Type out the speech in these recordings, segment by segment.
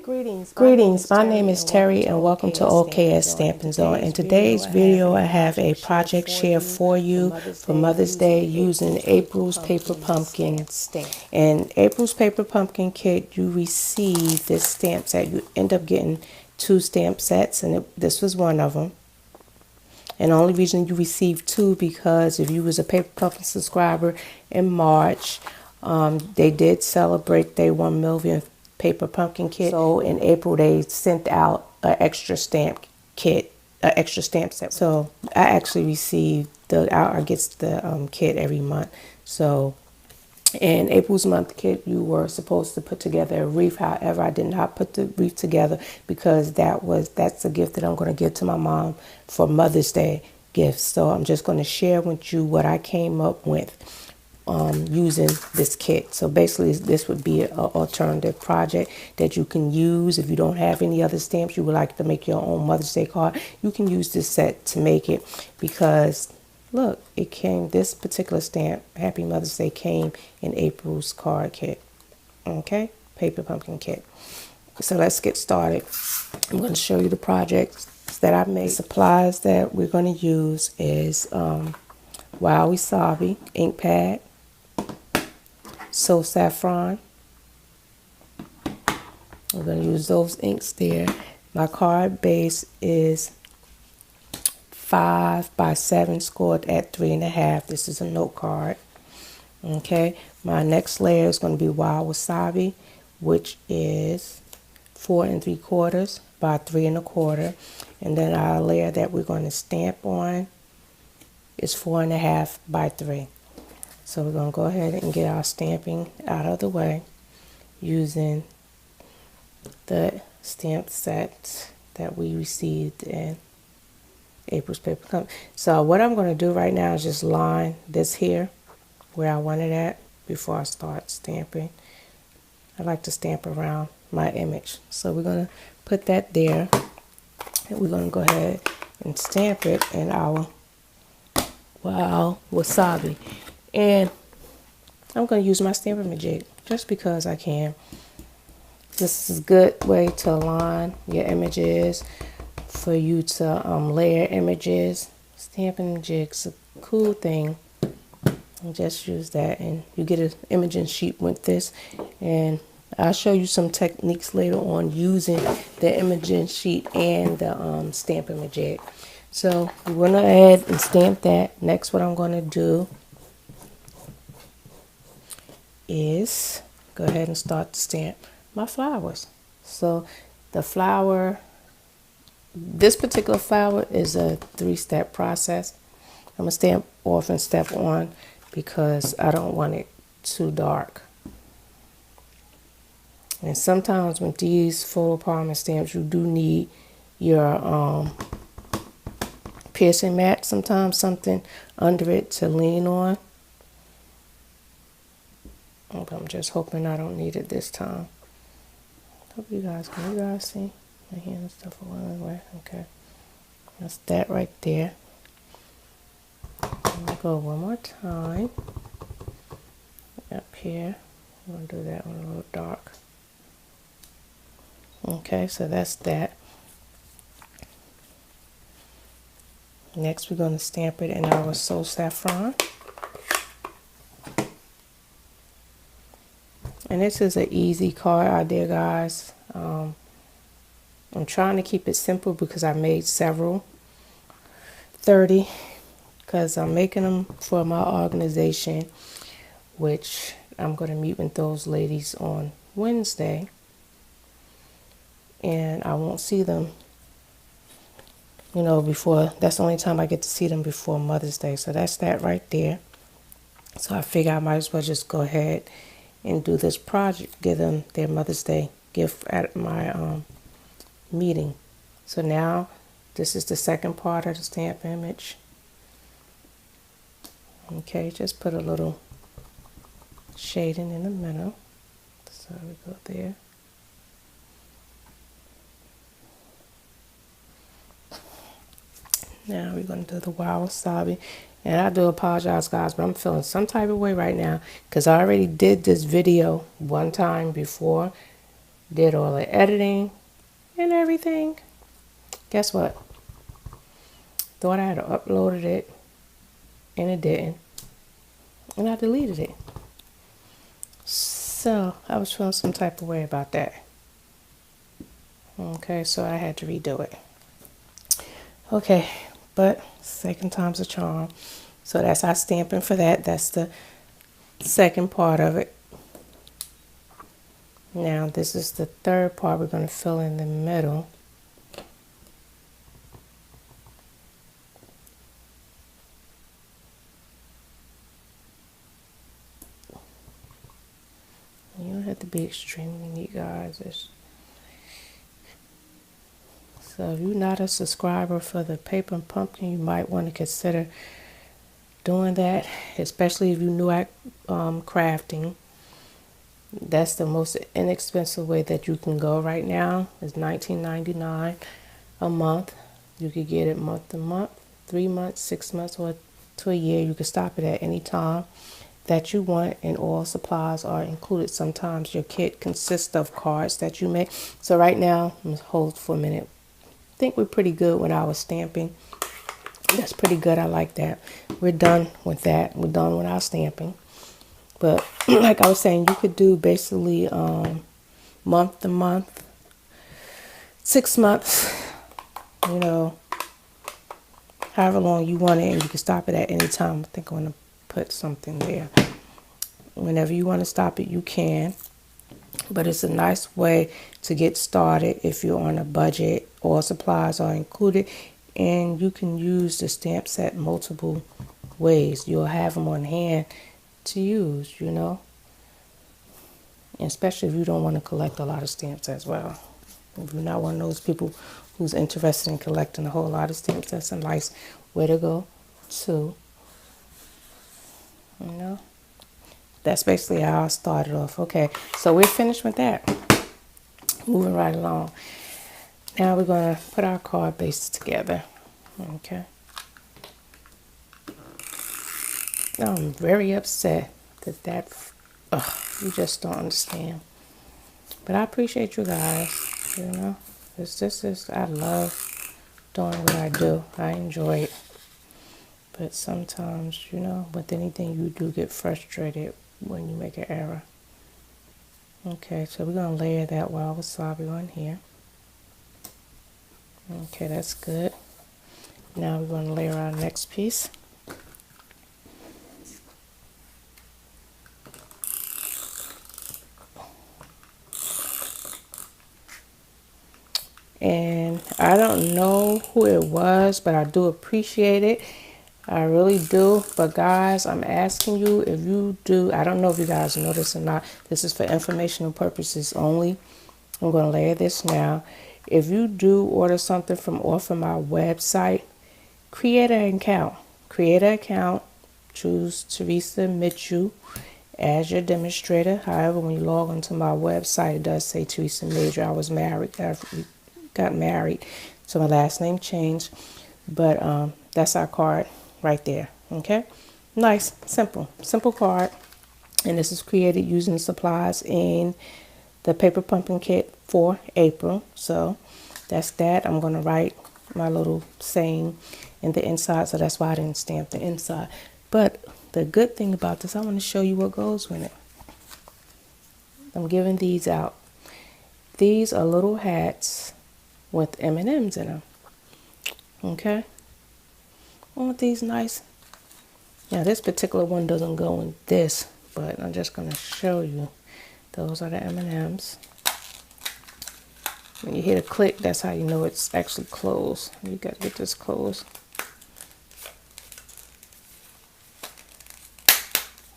Greetings, my name is Terry and welcome to OKS Stampin' Zone. In today's video, I have a project share for you for Mother's Day using April's Paper Pumpkin. In April's Paper Pumpkin kit, you receive this stamp set. You end up getting 2 stamp sets, and this was one of them. And the only reason you received 2 because if you was a Paper Pumpkin subscriber in March, they did celebrate their 1 millionth Paper Pumpkin kit. So in April they sent out an extra stamp kit, an extra stamp set. So I actually received I get the kit every month. So in April's month kit, you were supposed to put together a wreath. However, I did not put the wreath together because that's a gift that I'm going to give to my mom for Mother's Day gifts. So I'm just going to share with you what I came up with using this kit. So basically, this would be an alternative project that you can use if you don't have any other stamps. You would like to make your own Mother's Day card. You can use this set to make it because look, it came, this particular stamp, Happy Mother's Day, came in April's card kit. Okay, Paper Pumpkin kit. So let's get started. I'm going to show you the projects that I made. The supplies that we're going to use is Wild Wasabi ink pad, So Saffron. We're going to use those inks there. My card base is 5x7 scored at 3.5. This is a note card. Okay, my next layer is going to be Wild Wasabi, which is 4 3/4 by 3 1/4, and then our layer that we're going to stamp on is 4.5 by 3. So we're going to go ahead and get our stamping out of the way using the stamp set that we received in April's Paper Pumpkin. So what I'm going to do right now is just line this here where I want it at before I start stamping. I like to stamp around my image. So we're going to put that there, and we're going to go ahead and stamp it in our Wild Wasabi. And I'm going to use my stamping majig just because I can. This is a good way to align your images, for you to layer images. Stamping majig's a cool thing. And just use that, and you get an imaging sheet with this. And I'll show you some techniques later on using the imaging sheet and the stamping majig. So we're going to add and stamp that. Next, what I'm going to do is go ahead and start to stamp my flowers. So the flower, this particular flower is a 3-step process. I'm going to stamp off and step on because I don't want it too dark. And sometimes with these photo polymer stamps, you do need your piercing mat, sometimes something under it to lean on. I'm just hoping I don't need it this time. Hope you guys, can you guys see my hand and stuff along the way? Okay, that's that right there. I'm gonna go one more time up here. I'm gonna do that one a little dark. Okay, so that's that. Next, we're going to stamp it in our So Saffron. And this is an easy card idea, guys. I'm trying to keep it simple because I made several 30 because I'm making them for my organization, which I'm going to meet with those ladies on Wednesday. And I won't see them, you know, before, that's the only time I get to see them before Mother's Day. So that's that right there. So I figure I might as well just go ahead and do this project, give them their Mother's Day gift at my meeting. So now this is the second part of the stamp image. Okay, just put a little shading in the middle. So we go there. Now we're going to do the Wild Wasabi. And I do apologize, guys, but I'm feeling some type of way right now because I already did this video one time before did all the editing and everything. Guess what? Thought I had uploaded it and it didn't. And I deleted it. So I was feeling some type of way about that. Okay, so I had to redo it. Okay, but second time's a charm. So that's our stamping for that. That's the second part of it. Now this is the third part we're going to fill in the middle. You don't have to be extremely neat, guys. So if you're not a subscriber for the Paper and Pumpkin, you might want to consider doing that, especially if you're new at crafting. That's the most inexpensive way that you can go right now. It's $19.99 a month. You could get it month to month, 3 months, 6 months, or to a year. You can stop it at any time that you want, and all supplies are included. Sometimes your kit consists of cards that you make. So right now, I'm gonna hold for a minute. I think we're pretty good with our stamping. That's pretty good. I like that. We're done with that. We're done with our stamping. But like I was saying, you could do basically month to month, 6 months, you know, however long you want it, and you can stop it at any time. I think I'm going to put something there. Whenever you want to stop it, you can. But it's a nice way to get started if you're on a budget. All supplies are included, and you can use the stamp set multiple ways. You'll have them on hand to use, you know, and especially if you don't want to collect a lot of stamps as well. If you're not one of those people who's interested in collecting a whole lot of stamps, that's a nice way to go too. You know, that's basically how I started off. Okay, so we're finished with that. Moving right along. Now we're going to put our card bases together. Okay. I'm very upset that you just don't understand. But I appreciate you guys, you know. I love doing what I do. I enjoy it. But sometimes, you know, with anything you do get frustrated when you make an error. Okay, so we're going to layer that wild wasabi on here. Okay, that's good. Now we're going to layer our next piece. And I don't know who it was, but I do appreciate it. I really do. But guys, I'm asking you, if you do, I don't know if you guys know this or not. This is for informational purposes only. I'm going to layer this now. If you do order something from off of my website, create an account. Create an account. Choose Teresa Mitchell as your demonstrator. However, when you log onto my website, it does say Teresa Major. I was married. I got married, so my last name changed. But that's our card right there. Okay, nice, simple card. And this is created using supplies in the Paper Pumpkin Kit for April. So that's that. I'm going to write my little saying in the inside, so that's why I didn't stamp the inside. But the good thing about this, I want to show you what goes with it. I'm giving these out. These are little hats with M&Ms in them. Okay, aren't these nice? Now this particular one doesn't go in this, but I'm just going to show you. Those are the M&Ms. When you hear the click, that's how you know it's actually closed. You got to get this closed.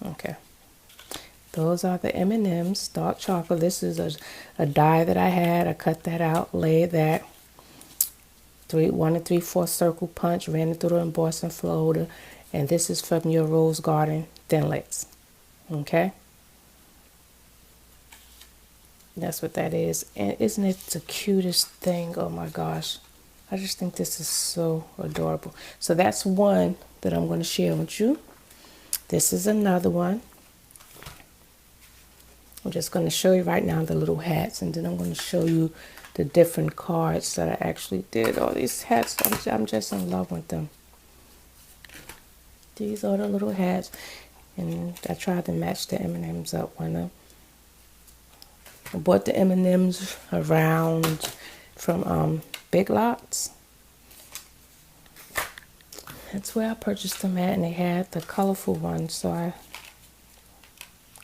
Okay. Those are the M&Ms, dark chocolate. This is a die that I had. I cut that out, laid that. 1 3/4 circle punch, ran it through the embossing floater. And this is from your Rose Garden Thinlits. Okay. That's what that is. And isn't it the cutest thing? Oh my gosh. I just think this is so adorable. So that's one that I'm going to share with you. This is another one. I'm just going to show you right now the little hats, and then I'm going to show you the different cards that I actually did. All these hats, I'm just in love with them. These are the little hats, and I tried to match the M&Ms up when I bought the M&Ms around from Big Lots. That's where I purchased them at, and they had the colorful ones, so I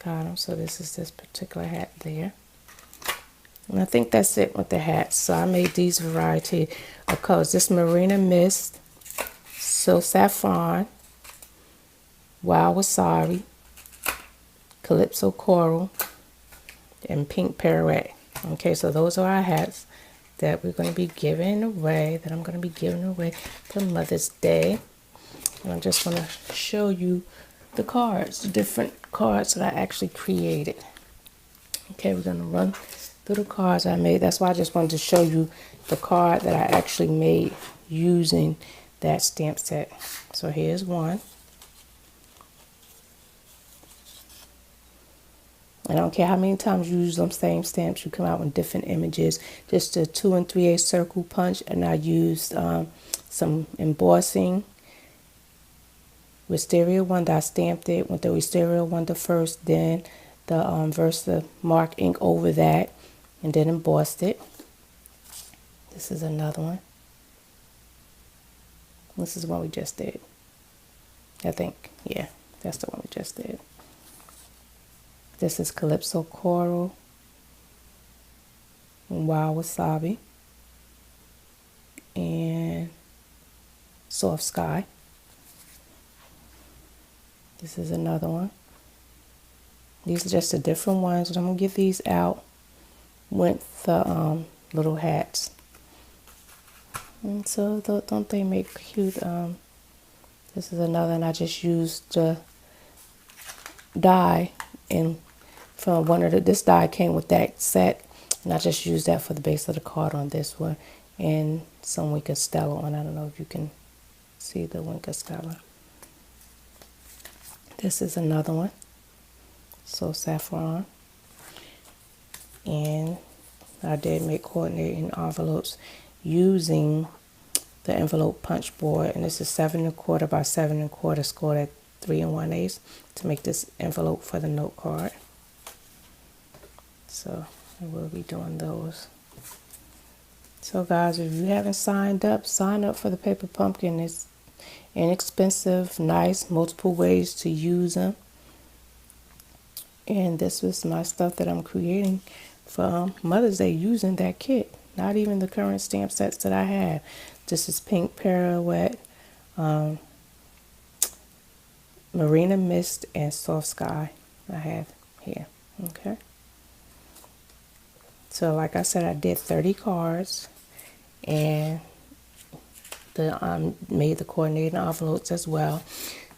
got them. So this is this particular hat there. And I think that's it with the hats. So I made these variety of colors. This Marina Mist, So Saffron, Wild Wasabi, Calypso Coral, and Pink Pirouette. Okay, so those are our hats that we're going to be giving away, that I'm going to be giving away for Mother's Day. And I'm just going to show you the cards, the different cards that I actually created. Okay, we're going to run through the cards I made. That's why I just wanted to show you the card that I actually made using that stamp set. So here's one. I don't care how many times you use them same stamps, you come out with different images. Just a 2 3/8 circle punch, and I used some embossing. Wisteria Wonder, I stamped it with the Wisteria Wonder first, then the Versamark ink over that, and then embossed it. This is another one. This is one we just did. I think, yeah, that's the one we just did. This is Calypso Coral and Wild Wasabi and Soft Sky. This is another one. These are just the different ones, and I'm going to give these out with the little hats. And so don't they make cute? This is another, and I just used the die, and from one of this die came with that set, and I just used that for the base of the card on this one, and some Wink of Stella on. I don't know if you can see the Wink of Stella. This is another one, So Saffron, and I did make coordinating envelopes using the envelope punch board, and this is 7 1/4 by 7 1/4 scored at 3 1/8 to make this envelope for the note card. So I will be doing those. So guys, if you haven't signed up, sign up for the Paper Pumpkin. It's inexpensive, nice, multiple ways to use them. And this was my stuff that I'm creating for Mother's Day using that kit. Not even the current stamp sets that I have. This is Pink Pirouette, Marina Mist, and Soft Sky I have here. Okay. So like I said, I did 30 cards, and made the coordinating envelopes as well.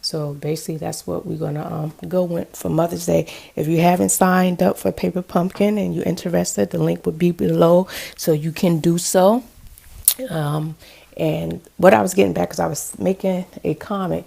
So basically that's what we're gonna go with for Mother's Day. If you haven't signed up for Paper Pumpkin and you're interested, the link would be below so you can do so. And what I was getting back, because I was making a comment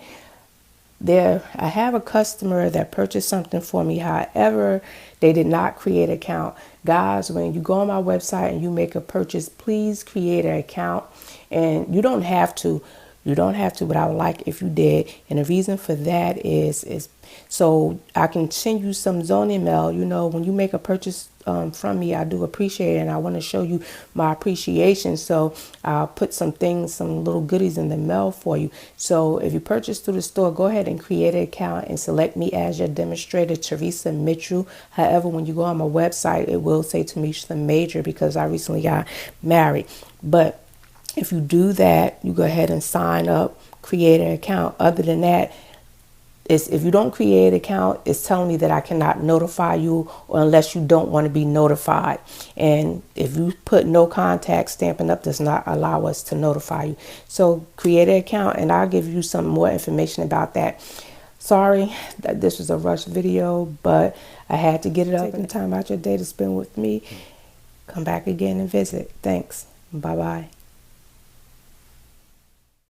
there, I have a customer that purchased something for me. However, they did not create an account. Guys, when you go on my website and you make a purchase, please create an account. And you don't have to, but I would like if you did. And the reason for that is so I can send you some zoning mail. You know, when you make a purchase from me, I do appreciate it, and I want to show you my appreciation. So I'll put some things, some little goodies in the mail for you. So if you purchase through the store, go ahead and create an account and select me as your demonstrator, Teresa Mitchell. However, when you go on my website, it will say Teresa Major because I recently got married. But if you do that, you go ahead and sign up, create an account. Other than that, if you don't create an account, it's telling me that I cannot notify you, or unless you don't want to be notified. And if you put no contact, Stampin' Up! Does not allow us to notify you. So create an account, and I'll give you some more information about that. Sorry that this was a rush video, but I had to get it up. Taking time out your day to spend with me. Come back again and visit. Thanks. Bye-bye.